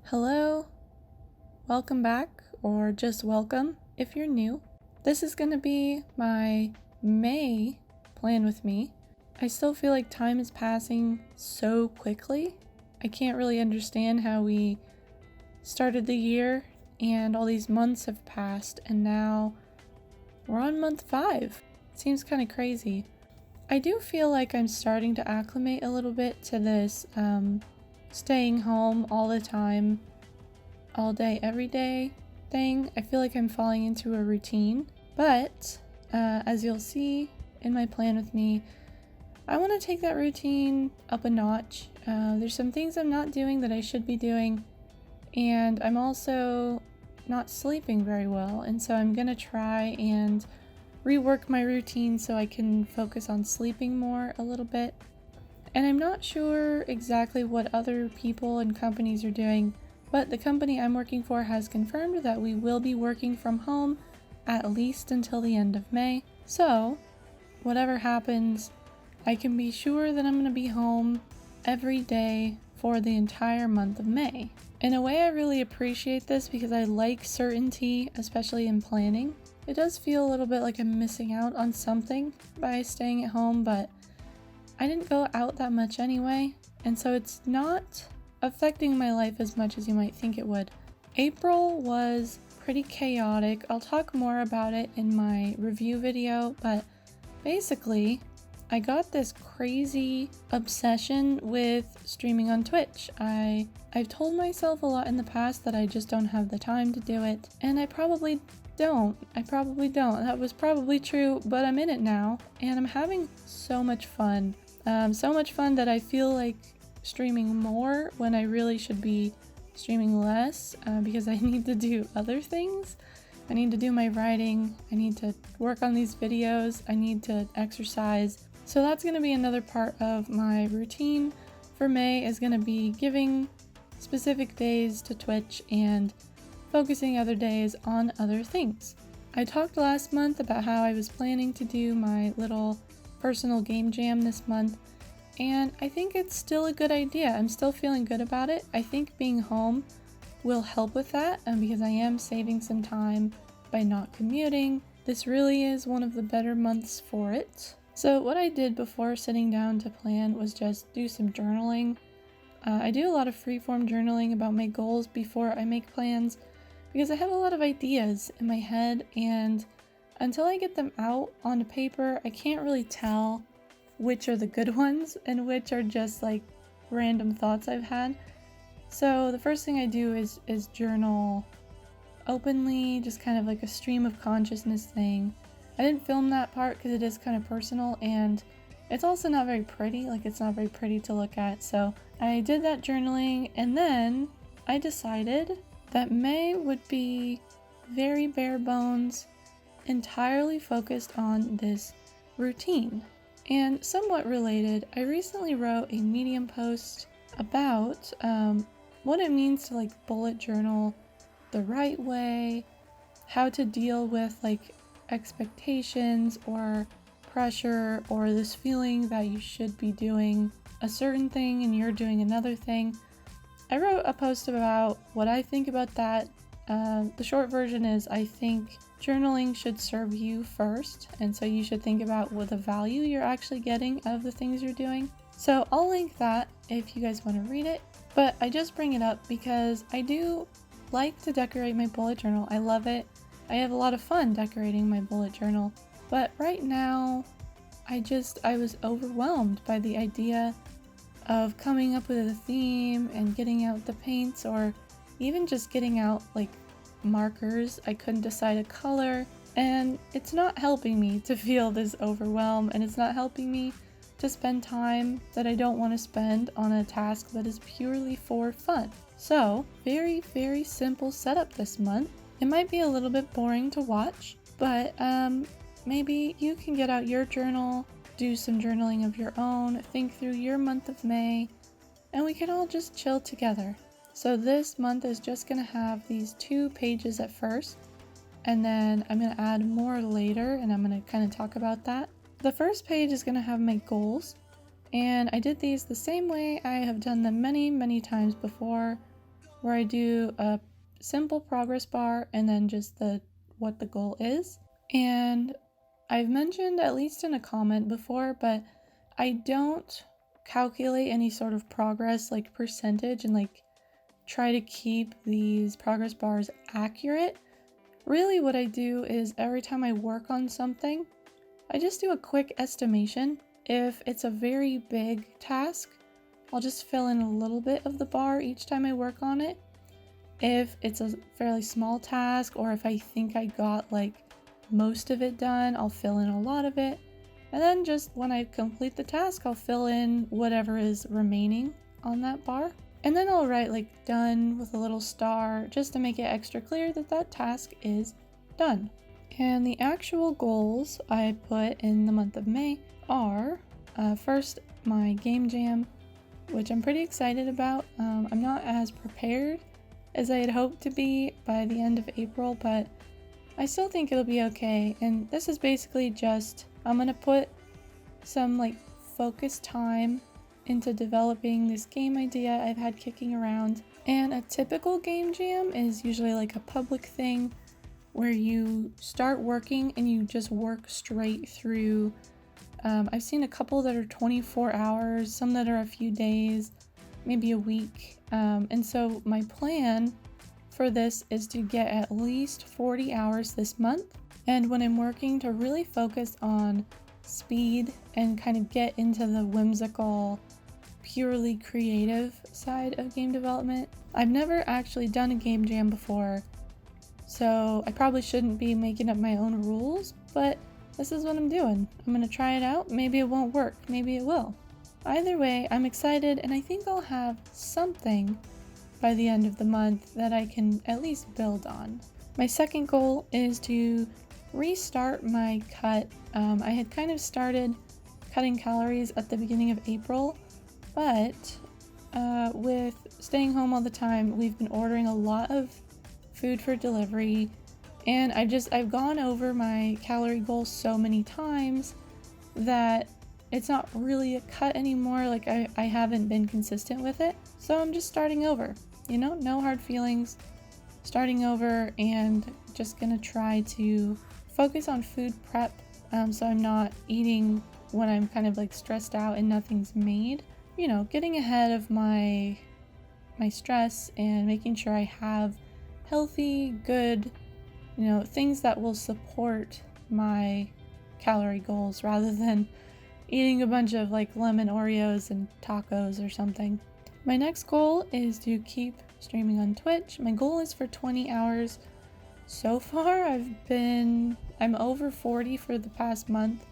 Hello, welcome back, or just welcome if you're new. This is going to be my May plan with me. I still feel like time is passing so quickly. I can't really understand how we started the year and all these months have passed and now we're on month 5. It seems kind of crazy. I do feel like I'm starting to acclimate a little bit to this staying home all the time, all day, every day thing. I feel like I'm falling into a routine, but as you'll see in my plan with me, I want to take that routine up a notch. There's some things I'm not doing that I should be doing, and I'm also not sleeping very well, and so I'm gonna try and rework my routine so I can focus on sleeping more a little bit. And I'm not sure exactly what other people and companies are doing, but the company I'm working for has confirmed that we will be working from home at least until the end of May. So, whatever happens, I can be sure that I'm going to be home every day for the entire month of May. In a way, I really appreciate this because I like certainty, especially in planning. It does feel a little bit like I'm missing out on something by staying at home, but I didn't go out that much anyway, and so it's not affecting my life as much as you might think it would. April was pretty chaotic. I'll talk more about it in my review video, but basically, I got this crazy obsession with streaming on Twitch. I've told myself a lot in the past that I just don't have the time to do it, and I probably don't. That was probably true, but I'm in it now, and I'm having so much fun. So much fun that I feel like streaming more when I really should be streaming less because I need to do other things. I need to do my writing, I need to work on these videos, I need to exercise. So that's going to be another part of my routine for May, is going to be giving specific days to Twitch and focusing other days on other things. I talked last month about how I was planning to do my little personal game jam this month, and I think it's still a good idea. I'm still feeling good about it. I think being home will help with that, because I am saving some time by not commuting. This really is one of the better months for it. So what I did before sitting down to plan was just do some journaling. I do a lot of freeform journaling about my goals before I make plans, because I have a lot of ideas in my head, and until I get them out onto paper, I can't really tell which are the good ones and which are just like random thoughts I've had. So the first thing I do is journal openly, just kind of like a stream of consciousness thing. I didn't film that part because it is kind of personal, and it's also not very pretty. Like, it's not very pretty to look at. So I did that journaling, and then I decided that May would be very bare bones, entirely focused on this routine. And somewhat related, I recently wrote a Medium post about what it means to like bullet journal the right way, how to deal with like expectations or pressure or this feeling that you should be doing a certain thing and you're doing another thing. I wrote a post about what I think about that. The short version is, I think journaling should serve you first, and so you should think about what the value you're actually getting out of the things you're doing. So I'll link that if you guys want to read it, but I just bring it up because I do like to decorate my bullet journal. I love it. I have a lot of fun decorating my bullet journal, but right now I was overwhelmed by the idea of coming up with a theme and getting out the paints, or even just getting out like markers. I couldn't decide a color, and it's not helping me to feel this overwhelm, and it's not helping me to spend time that I don't want to spend on a task that is purely for fun. So, very, very simple setup this month. It might be a little bit boring to watch, but maybe you can get out your journal, do some journaling of your own, think through your month of May, and we can all just chill together. So this month is just going to have these 2 pages at first, and then I'm going to add more later, and I'm going to kind of talk about that. The first page is going to have my goals, and I did these the same way I have done them many, many times before. where I do a simple progress bar and then just what the goal is. And I've mentioned, at least in a comment before, but I don't calculate any sort of progress like percentage and like try to keep these progress bars accurate. Really what I do is every time I work on something, I just do a quick estimation. If it's a very big task, I'll just fill in a little bit of the bar each time I work on it. If it's a fairly small task, or if I think I got like most of it done, I'll fill in a lot of it. And then just when I complete the task, I'll fill in whatever is remaining on that bar. And then I'll write like done with a little star just to make it extra clear that that task is done. And the actual goals I put in the month of May are first, my game jam, which I'm pretty excited about. I'm not as prepared as I had hoped to be by the end of April, but I still think it'll be okay. And this is basically just, I'm gonna put some like focused time into developing this game idea I've had kicking around. And a typical game jam is usually like a public thing where you start working and you just work straight through. I've seen a couple that are 24 hours, some that are a few days, maybe a week. And so my plan for this is to get at least 40 hours this month. And when I'm working to really focus on speed and kind of get into the whimsical, purely creative side of game development. I've never actually done a game jam before, so I probably shouldn't be making up my own rules, but this is what I'm doing. I'm gonna try it out. Maybe it won't work, maybe it will. Either way, I'm excited, and I think I'll have something by the end of the month that I can at least build on. My second goal is to restart my cut. I had kind of started cutting calories at the beginning of April, but with staying home all the time, we've been ordering a lot of food for delivery, and I've gone over my calorie goal so many times that it's not really a cut anymore. Like I haven't been consistent with it, so I'm just starting over, no hard feelings, starting over, and just gonna try to focus on food prep, so I'm not eating when I'm kind of like stressed out and nothing's made. Getting ahead of my stress and making sure I have healthy, good, things that will support my calorie goals rather than eating a bunch of like lemon Oreos and tacos or something. My next goal is to keep streaming on Twitch. My goal is for 20 hours. So far, I'm over 40 for the past month,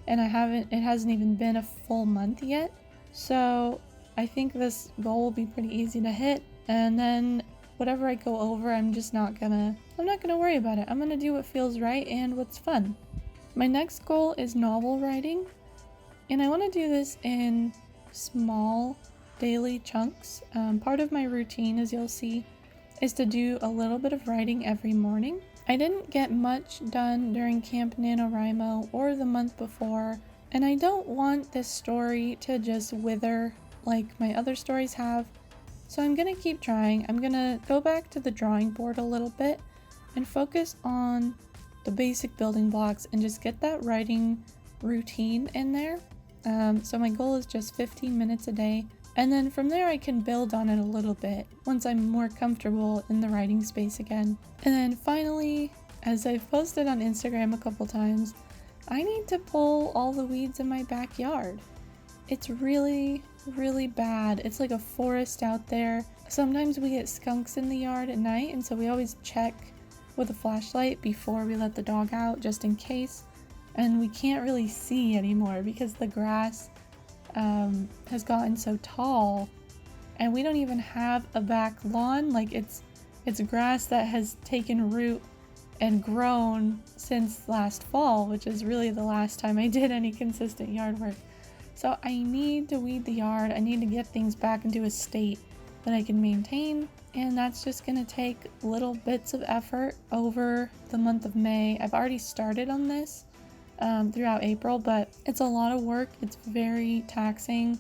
and it hasn't even been a full month yet. So I think this goal will be pretty easy to hit, and then whatever I go over, I'm not gonna worry about it. I'm gonna do what feels right and what's fun. My next goal is novel writing, and I want to do this in small daily chunks. Part of my routine, as you'll see, is to do a little bit of writing every morning. I didn't get much done during Camp NaNoWriMo or the month before, and I don't want this story to just wither like my other stories have, so I'm gonna keep trying. I'm gonna go back to the drawing board a little bit and focus on the basic building blocks and just get that writing routine in there. So my goal is just 15 minutes a day, and then from there I can build on it a little bit once I'm more comfortable in the writing space again. And then finally, as I've posted on Instagram a couple times, I need to pull all the weeds in my backyard. It's really, really bad. It's like a forest out there. Sometimes we get skunks in the yard at night, and so we always check with a flashlight before we let the dog out, just in case. And we can't really see anymore because the grass has gotten so tall, and we don't even have a back lawn. Like it's grass that has taken root and grown since last fall, which is really the last time I did any consistent yard work. So I need to weed the yard. I need to get things back into a state that I can maintain, and that's just gonna take little bits of effort over the month of May. I've already started on this throughout April, but it's a lot of work. It's very taxing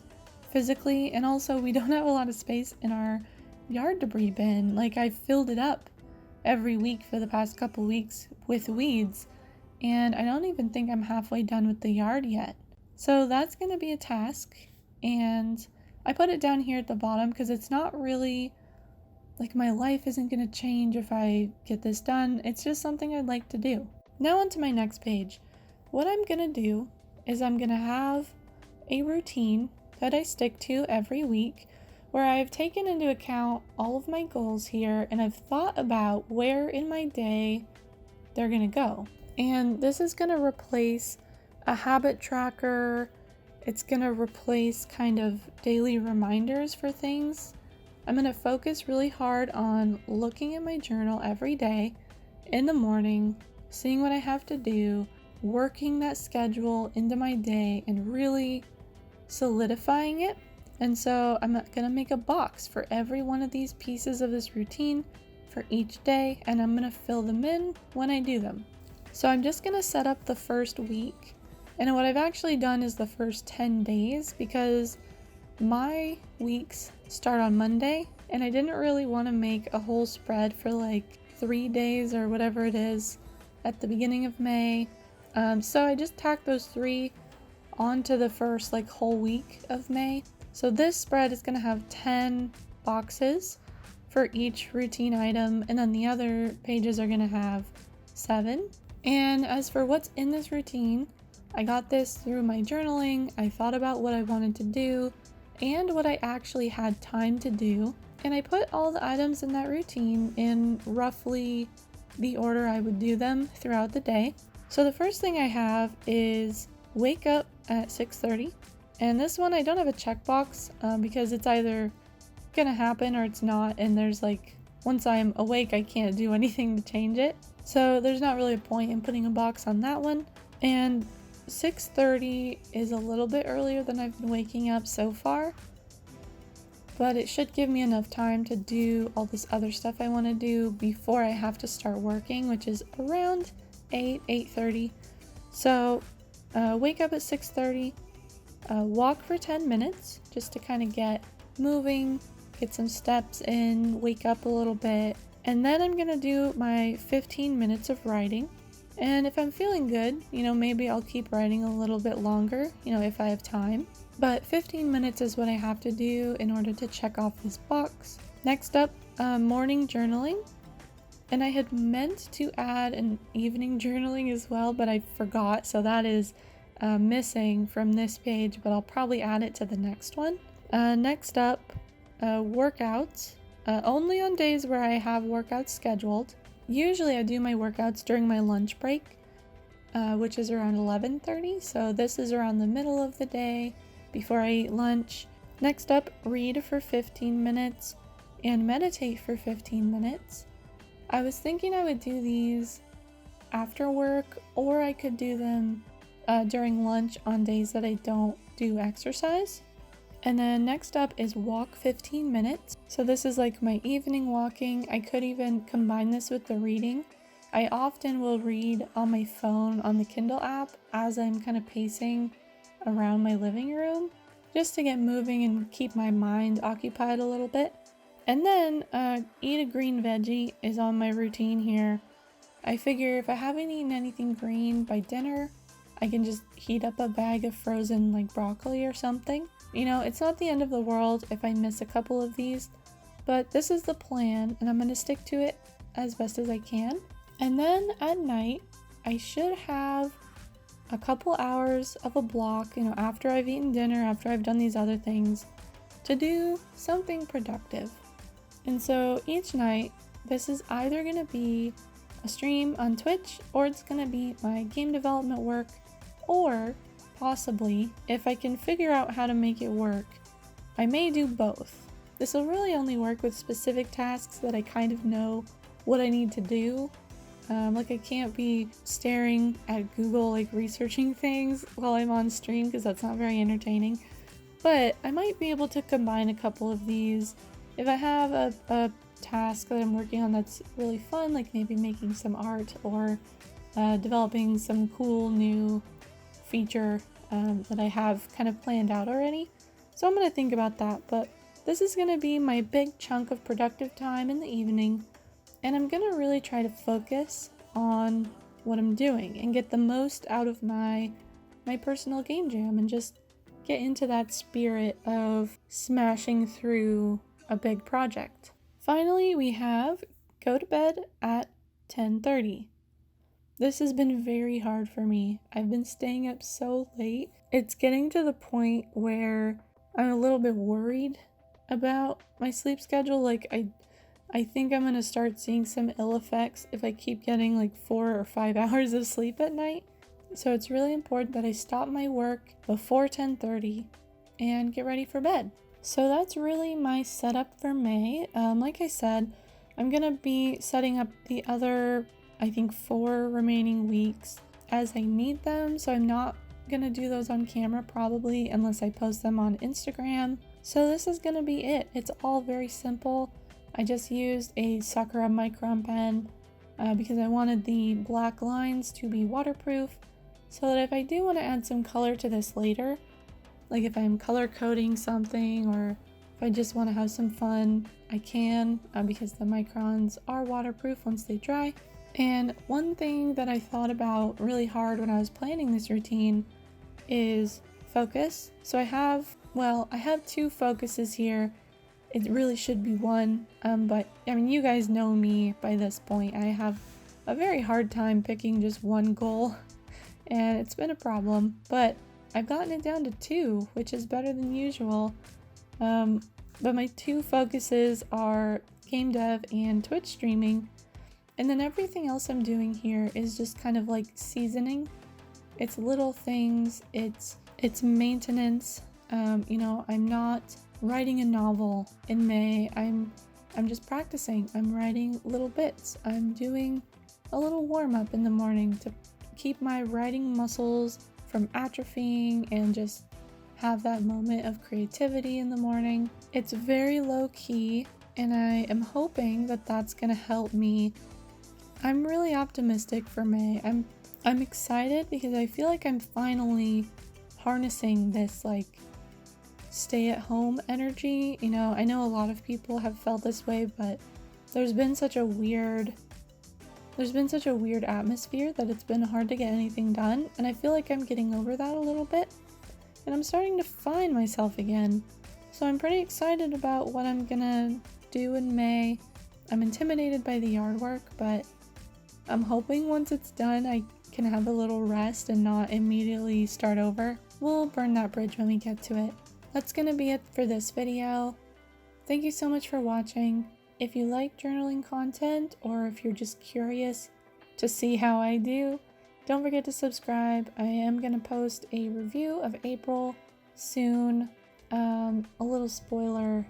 physically, and also we don't have a lot of space in our yard debris bin. Like, I've filled it up every week for the past couple weeks with weeds, and I don't even think I'm halfway done with the yard yet. So that's going to be a task, and I put it down here at the bottom because it's not really, like, my life isn't going to change if I get this done. It's just something I'd like to do. Now on to my next page. What I'm going to do is I'm going to have a routine that I stick to every week where I've taken into account all of my goals here and I've thought about where in my day they're going to go. And this is going to replace a habit tracker. It's going to replace kind of daily reminders for things. I'm going to focus really hard on looking at my journal every day in the morning, seeing what I have to do, working that schedule into my day and really solidifying it. And so I'm going to make a box for every one of these pieces of this routine for each day, and I'm going to fill them in when I do them. So I'm just going to set up the first week. And what I've actually done is the first 10 days because my weeks start on Monday, and I didn't really want to make a whole spread for like 3 days or whatever it is at the beginning of May. So I just tacked those 3 onto the first like whole week of May. So this spread is going to have 10 boxes for each routine item, and then the other pages are going to have 7. And as for what's in this routine, I got this through my journaling. I thought about what I wanted to do and what I actually had time to do, and I put all the items in that routine in roughly the order I would do them throughout the day. So the first thing I have is wake up at 6:30. And this one I don't have a checkbox because it's either gonna happen or it's not, and there's like, once I'm awake I can't do anything to change it. So there's not really a point in putting a box on that one. And 6:30 is a little bit earlier than I've been waking up so far, but it should give me enough time to do all this other stuff I want to do before I have to start working, which is around 8:30. So wake up at 6:30, walk for 10 minutes just to kind of get moving, get some steps in, wake up a little bit, and then I'm gonna do my 15 minutes of writing. And if I'm feeling good, maybe I'll keep writing a little bit longer, if I have time. But 15 minutes is what I have to do in order to check off this box. Next up, morning journaling. And I had meant to add an evening journaling as well, but I forgot. So that is missing from this page, but I'll probably add it to the next one. Next up, workouts. Only on days where I have workouts scheduled. Usually I do my workouts during my lunch break, which is around 11:30. So this is around the middle of the day before I eat lunch. Next up, read for 15 minutes and meditate for 15 minutes. I was thinking I would do these after work, or I could do them during lunch on days that I don't do exercise. And then next up is walk 15 minutes. So this is like my evening walking. I could even combine this with the reading. I often will read on my phone on the Kindle app as I'm kind of pacing around my living room, just to get moving and keep my mind occupied a little bit. And then eat a green veggie is on my routine here. I figure if I haven't eaten anything green by dinner, I can just heat up a bag of frozen like broccoli or something. It's not the end of the world if I miss a couple of these, but this is the plan and I'm going to stick to it as best as I can. And then at night, I should have a couple hours of a block, after I've eaten dinner, after I've done these other things, to do something productive. And so each night, this is either going to be a stream on Twitch, or it's going to be my game development work, or possibly, if I can figure out how to make it work, I may do both. This will really only work with specific tasks that I kind of know what I need to do. Like I can't be staring at Google, like researching things while I'm on stream because that's not very entertaining. But I might be able to combine a couple of these. If I have a task that I'm working on that's really fun, like maybe making some art or developing some cool new feature that I have kind of planned out already. So I'm going to think about that, but this is going to be my big chunk of productive time in the evening, and I'm going to really try to focus on what I'm doing and get the most out of my personal game jam and just get into that spirit of smashing through a big project. Finally, we have go to bed at 10:30. This has been very hard for me. I've been staying up so late. It's getting to the point where I'm a little bit worried about my sleep schedule. Like I think I'm gonna start seeing some ill effects if I keep getting like 4 or 5 hours of sleep at night. So it's really important that I stop my work before 10:30 and get ready for bed. So that's really my setup for May. Like I said, I'm gonna be setting up the other, I think, 4 remaining weeks as I need them. So I'm not gonna do those on camera probably unless I post them on Instagram. So this is gonna be it. It's all very simple. I just used a Sakura Micron pen because I wanted the black lines to be waterproof, so that if I do want to add some color to this later, like if I'm color coding something or if I just want to have some fun, I can because the microns are waterproof once they dry. And one thing that I thought about really hard when I was planning this routine is focus. So I have 2 focuses here. It really should be 1, but I mean, you guys know me by this point. I have a very hard time picking just one goal, and it's been a problem, but I've gotten it down to 2, which is better than usual. But my 2 focuses are game dev and Twitch streaming, and then everything else I'm doing here is just kind of like seasoning. It's little things, it's maintenance. I'm not writing a novel in May. I'm just practicing. I'm writing little bits. I'm doing a little warm-up in the morning to keep my writing muscles from atrophying and just have that moment of creativity in the morning. It's very low-key, and I am hoping that that's gonna help me. I'm really optimistic for May. I'm excited because I feel like I'm finally harnessing this like stay at home energy. I know a lot of people have felt this way, but there's been such a weird atmosphere that it's been hard to get anything done, and I feel like I'm getting over that a little bit, and I'm starting to find myself again. So I'm pretty excited about what I'm gonna do in May. I'm intimidated by the yard work, but I'm hoping once it's done I can have a little rest and not immediately start over. We'll burn that bridge when we get to it. That's gonna be it for this video. Thank you so much for watching. If you like journaling content, or if you're just curious to see how I do, don't forget to subscribe. I am gonna post a review of April soon. A little spoiler,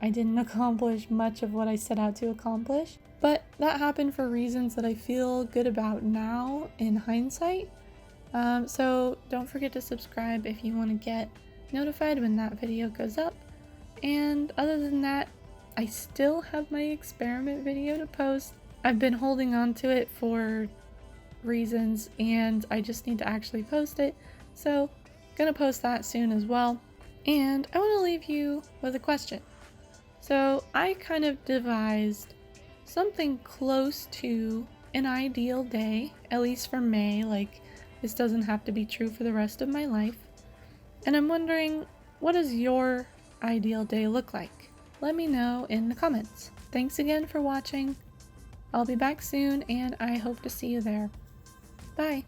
I didn't accomplish much of what I set out to accomplish, but that happened for reasons that I feel good about now in hindsight. So don't forget to subscribe if you want to get notified when that video goes up. And other than that, I still have my experiment video to post. I've been holding on to it for reasons, and I just need to actually post it. So gonna post that soon as well. And I want to leave you with a question. So I kind of devised something close to an ideal day, at least for May. Like, this doesn't have to be true for the rest of my life. And I'm wondering, what does your ideal day look like? Let me know in the comments. Thanks again for watching. I'll be back soon, and I hope to see you there. Bye!